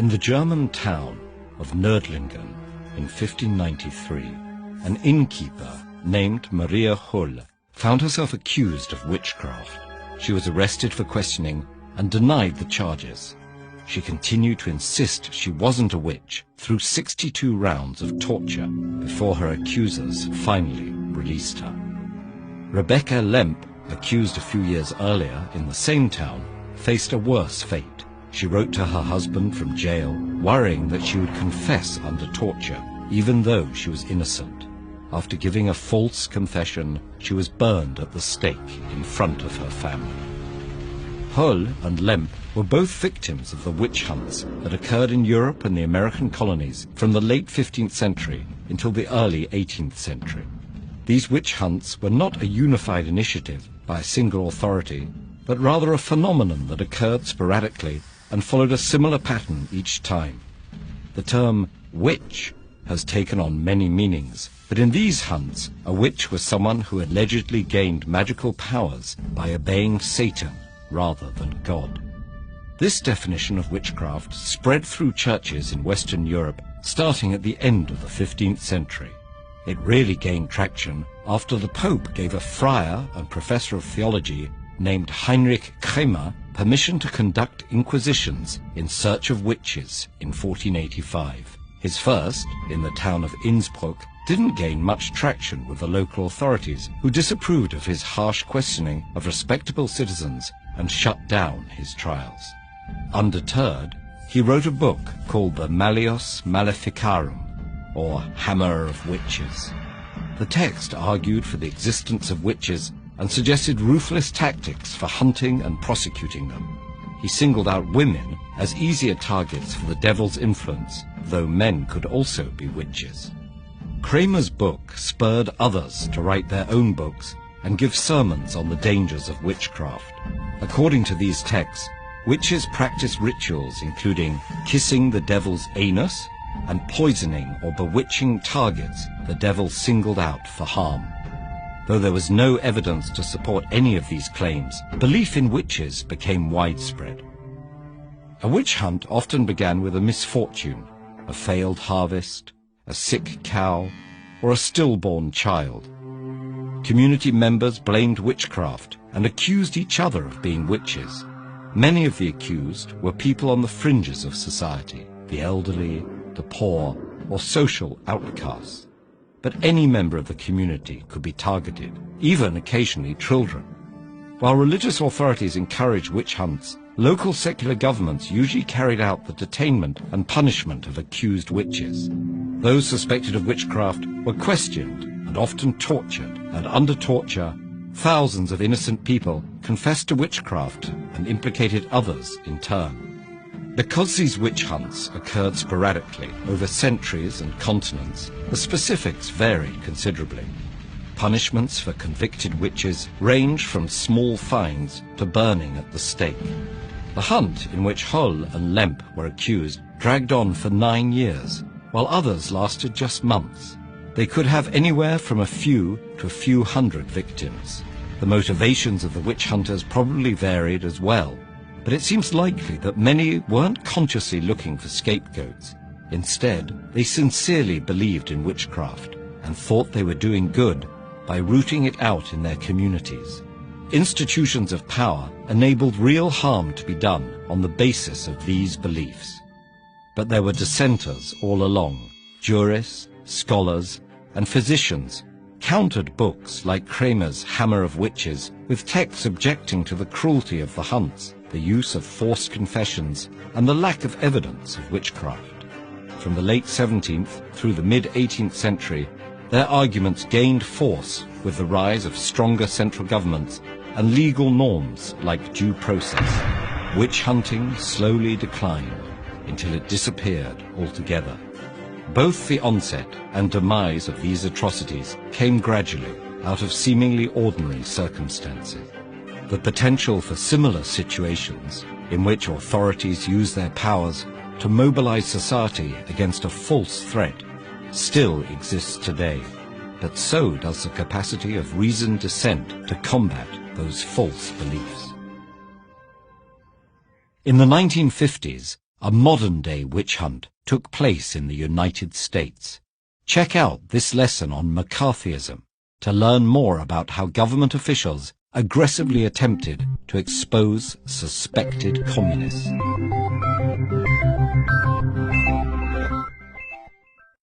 In the German town of Nördlingen in 1593, an innkeeper named Maria Hull found herself accused of witchcraft. She was arrested for questioning and denied the charges. She continued to insist she wasn't a witch through 62 rounds of torture before her accusers finally released her. Rebecca Lemp, accused a few years earlier in the same town, faced a worse fate. She wrote to her husband from jail, worrying that she would confess under torture, even though she was innocent. After giving a false confession, she was burned at the stake in front of her family. Hull and Lemp were both victims of the witch hunts that occurred in Europe and the American colonies from the late 15th century until the early 18th century. These witch hunts were not a unified initiative by a single authority, but rather a phenomenon that occurred sporadically and followed a similar pattern each time. The term witch has taken on many meanings, but in these hunts, a witch was someone who allegedly gained magical powers by obeying Satan rather than God. This definition of witchcraft spread through churches in Western Europe starting at the end of the 15th century. It really gained traction after the Pope gave a friar and professor of theology named Heinrich Kremer permission to conduct inquisitions in search of witches in 1485. His first, in the town of Innsbruck, didn't gain much traction with the local authorities, who disapproved of his harsh questioning of respectable citizens and shut down his trials. Undeterred, he wrote a book called the Malleus Maleficarum, or Hammer of Witches. The text argued for the existence of witches and suggested ruthless tactics for hunting and prosecuting them. He singled out women as easier targets for the devil's influence, though men could also be witches. Kramer's book spurred others to write their own books and give sermons on the dangers of witchcraft. According to these texts, witches practice rituals including kissing the devil's anus and poisoning or bewitching targets the devil singled out for harm. Though there was no evidence to support any of these claims, belief in witches became widespread. A witch hunt often began with a misfortune, a failed harvest, a sick cow, or a stillborn child. Community members blamed witchcraft and accused each other of being witches. Many of the accused were people on the fringes of society, the elderly, the poor, or social outcasts. But any member of the community could be targeted, even occasionally children. While religious authorities encouraged witch hunts, local secular governments usually carried out the detainment and punishment of accused witches. Those suspected of witchcraft were questioned and often tortured, and under torture, thousands of innocent people confessed to witchcraft and implicated others in turn. Because these witch hunts occurred sporadically over centuries and continents, the specifics varied considerably. Punishments for convicted witches ranged from small fines to burning at the stake. The hunt in which Hull and Lemp were accused dragged on for 9 years, while others lasted just months. They could have anywhere from a few to a few hundred victims. The motivations of the witch hunters probably varied as well, but it seems likely that many weren't consciously looking for scapegoats. Instead, they sincerely believed in witchcraft and thought they were doing good by rooting it out in their communities. Institutions of power enabled real harm to be done on the basis of these beliefs. But there were dissenters all along. Jurists, scholars, and physicians countered books like Kramer's Hammer of Witches with texts objecting to the cruelty of the hunts, the use of forced confessions, and the lack of evidence of witchcraft. From the late 17th through the mid-18th century, their arguments gained force with the rise of stronger central governments and legal norms like due process. Witch hunting slowly declined until it disappeared altogether. Both the onset and demise of these atrocities came gradually out of seemingly ordinary circumstances. The potential for similar situations in which authorities use their powers to mobilize society against a false threat still exists today, but so does the capacity of reasoned dissent to combat those false beliefs. In the 1950s, a modern-day witch hunt took place in the United States. Check out this lesson on McCarthyism to learn more about how government officials aggressively attempted to expose suspected communists.